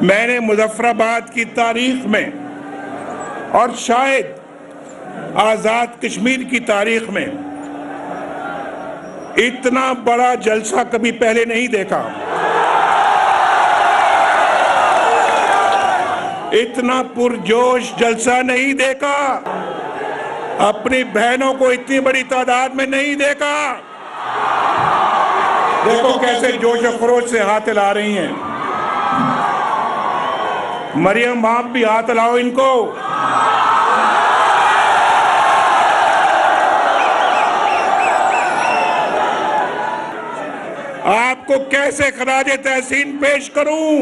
मैंने मुजफ्फराबाद की तारीख में और शायद आज़ाद कश्मीर की तारीख में इतना बड़ा जलसा कभी पहले नहीं देखा, इतना पुरजोश जलसा नहीं देखा, अपनी बहनों को इतनी बड़ी तादाद में नहीं देखा। देखो कैसे जोश और खरोश से हाथ हिला रही हैं। मरियम, आप भी हाथ हिलाओ इनको। आपको कैसे खराजे तहसीन पेश करूं?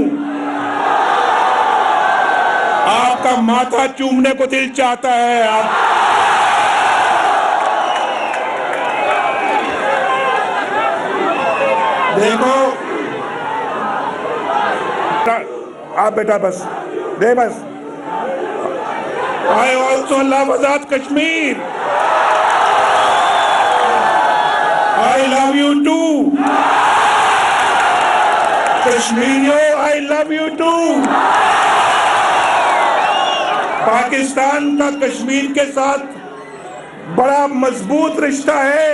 आपका माथा चूमने को दिल चाहता है। देखो आप बेटा बस दे बस। I also love Azad Kashmir. I love you too। कश्मीरियों, I love you too। Pakistan का कश्मीर के साथ बड़ा मजबूत रिश्ता है।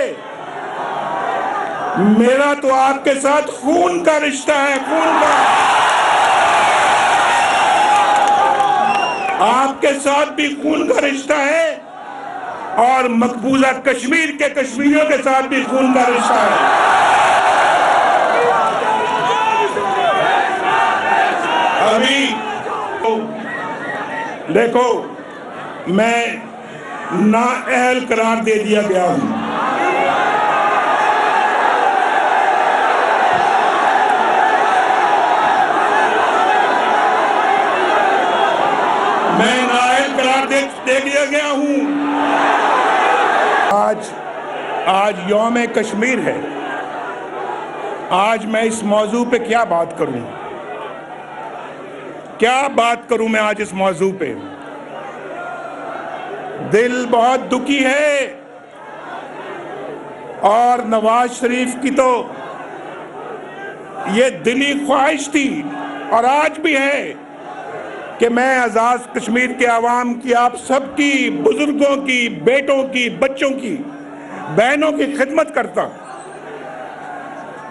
मेरा तो आपके साथ खून का रिश्ता है, खून का। आपके साथ भी खून का रिश्ता है और मकबूजा कश्मीर के कश्मीरियों के साथ भी खून का रिश्ता है। अभी देखो, मैं नाअहल करार दे दिया गया हूं। मैं नाअहल करार दे दिया गया हूं। आज यौम कश्मीर है। आज मैं इस मौजू पे क्या बात करूं? क्या बात करूं मैं आज इस मौजू पे? दिल बहुत दुखी है और नवाज शरीफ की तो ये दिली ख्वाहिश थी और आज भी है कि मैं आज़ाद कश्मीर के आवाम की, आप सबकी, बुजुर्गों की, बेटों की, बच्चों की, बहनों की खिदमत करता।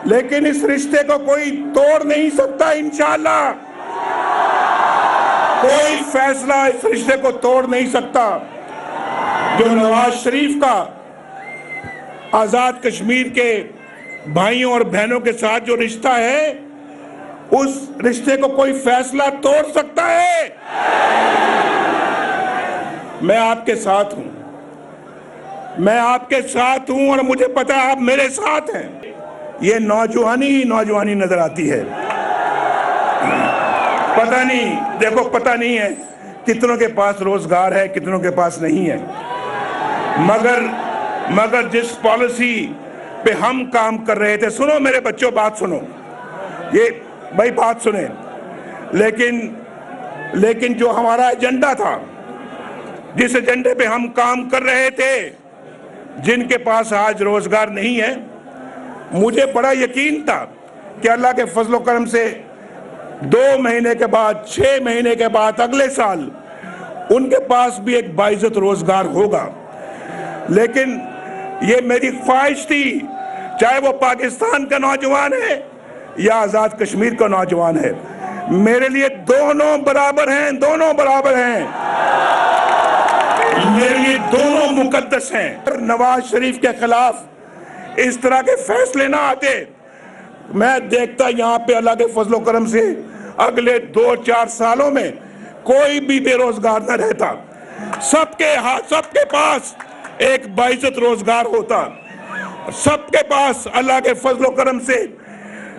लेकिन इस रिश्ते को कोई तोड़ नहीं सकता। इंशाअल्लाह कोई फैसला इस रिश्ते को तोड़ नहीं सकता। जो नवाज शरीफ का आज़ाद कश्मीर के भाइयों और बहनों के साथ जो रिश्ता है, उस रिश्ते को कोई फैसला तोड़ सकता है? मैं आपके साथ हूं, मैं आपके साथ हूं और मुझे पता है आप मेरे साथ हैं। ये नौजवानी ही नौजवानी नजर आती है। पता नहीं, देखो पता नहीं है कितनों के पास रोजगार है, कितनों के पास नहीं है, मगर जिस पॉलिसी पे हम काम कर रहे थे, सुनो मेरे बच्चों, बात सुनो, ये भाई बात सुने। लेकिन जो हमारा एजेंडा था, जिस एजेंडे पे हम काम कर रहे थे, जिनके पास आज रोजगार नहीं है, मुझे बड़ा यकीन था कि अल्लाह के फजलो करम से 2 महीने के बाद, 6 महीने के बाद, अगले साल उनके पास भी एक बाइज्जत रोजगार होगा। लेकिन ये मेरी ख्वाहिश थी, चाहे वो पाकिस्तान का नौजवान है या आज़ाद कश्मीर का नौजवान है, मेरे लिए दोनों बराबर हैं, दोनों बराबर हैं, मेरे लिए दोनों मुकद्दस हैं। नवाज शरीफ के खिलाफ इस तरह के फैसले ना आते, मैं देखता यहाँ पे अल्लाह के फजलो करम से अगले 2-4 सालों में कोई भी बेरोजगार न रहता। सबके पास एक बाइज्जत रोजगार होता, सबके पास अल्लाह के फजलो करम से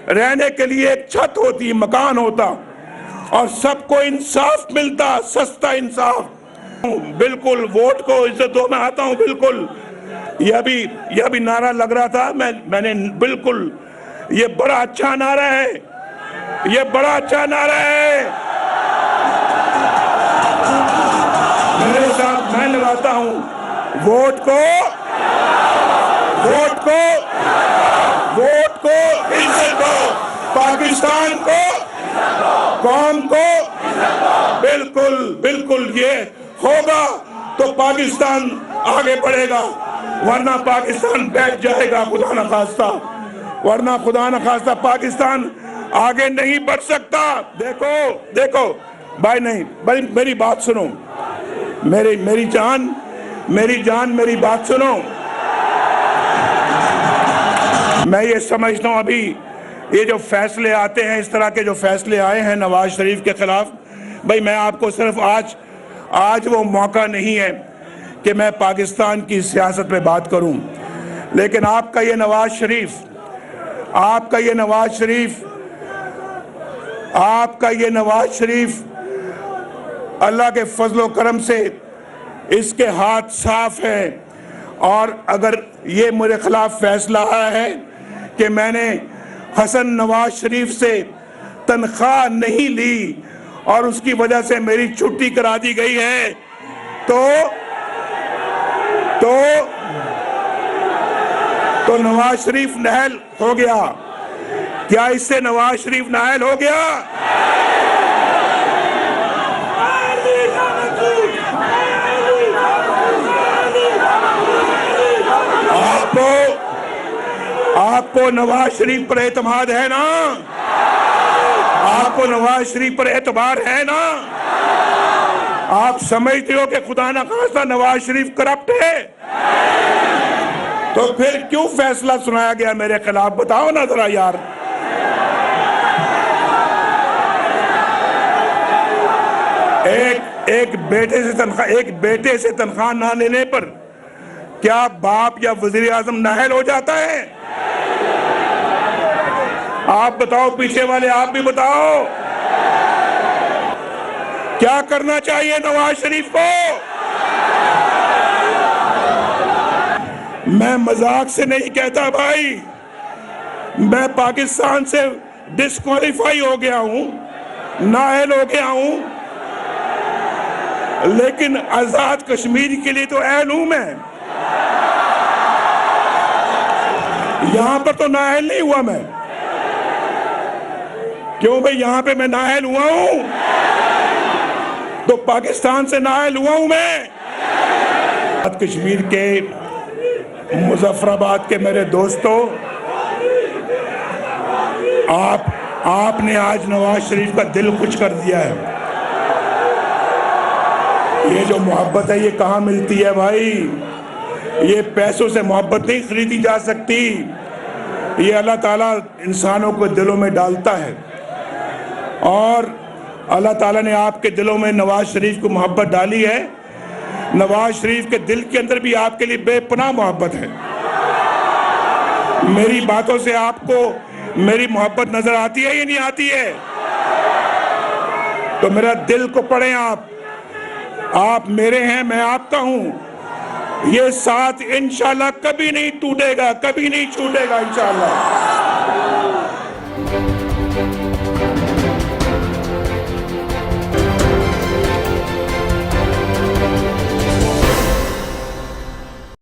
रहने के लिए एक छत होती, मकान होता और सबको इंसाफ मिलता, सस्ता इंसाफ। बिल्कुल वोट को इज्जत दो, मैं आता हूं। बिल्कुल यह भी नारा लग रहा था, मैंने बिल्कुल, ये बड़ा अच्छा नारा है, ये बड़ा अच्छा नारा है। मेरे साथ मैं लगाता हूं, वोट को इज्जत दो, पाकिस्तान को, कौम को बिल्कुल बिल्कुल ये होगा तो पाकिस्तान आगे बढ़ेगा, वरना पाकिस्तान बैठ जाएगा खुदा न खास्ता, वरना खुदा न खास्ता पाकिस्तान आगे नहीं बढ़ सकता। देखो देखो भाई, नहीं भाई, मेरी बात सुनो, मेरी जान मेरी बात सुनो। मैं ये समझता हूं अभी ये जो फैसले आते हैं, इस तरह के जो फैसले आए हैं नवाज शरीफ के खिलाफ, भाई मैं आपको सिर्फ आज वो मौका नहीं है कि मैं पाकिस्तान की सियासत पे बात करूं, लेकिन आपका ये नवाज शरीफ अल्लाह के फजलो करम से इसके हाथ साफ हैं, और अगर ये मेरे खिलाफ फैसला आया है कि मैंने हसन नवाज शरीफ से तनख्वाह नहीं ली और उसकी वजह से मेरी छुट्टी करा दी गई है, तो नवाज शरीफ नाअहल हो गया। क्या इससे नवाज शरीफ नाअहल हो गया? आपको नवाज शरीफ पर एतमाद है ना? आपको नवाज शरीफ पर एतबार है ना? आप समझते हो कि खुदा ना खास्ता नवाज शरीफ करप्ट है, तो फिर क्यों फैसला सुनाया गया मेरे खिलाफ? बताओ ना जरा यार। एक बेटे से तनख्वाह ना लेने पर क्या बाप या वजीर आजम नाअहल हो जाता है? आप बताओ, पीछे वाले आप भी बताओ, क्या करना चाहिए नवाज शरीफ को? मैं मजाक से नहीं कहता भाई, मैं पाकिस्तान से डिस्क्वालीफाई हो गया हूं, नाअहल हो गया हूं, लेकिन आजाद कश्मीर के लिए तो अहल हूं मैं। यहां पर तो नाअहल नहीं हुआ मैं। क्यों भाई? यहां पे मैं नाअहल हुआ हूं तो पाकिस्तान से नाअहल हुआ हूं मैं। कश्मीर के मुजफ्फराबाद के मेरे दोस्तों, आपने आज नवाज शरीफ का दिल खुश कर दिया है। ये जो मोहब्बत है ये कहाँ मिलती है भाई? ये पैसों से मोहब्बत नहीं खरीदी जा सकती, ये अल्लाह ताला इंसानों को दिलों में डालता है, और अल्लाह ताला ने आपके दिलों में नवाज शरीफ को मोहब्बत डाली है। नवाज शरीफ के दिल के अंदर भी आपके लिए बेपनाह मोहब्बत है। मेरी बातों से आपको मेरी मोहब्बत नजर आती है या नहीं आती है? तो मेरा दिल को पढ़ें आप मेरे हैं, मैं आपका हूं। ये साथ इंशाल्लाह कभी नहीं टूटेगा, कभी नहीं छूटेगा इंशाल्लाह।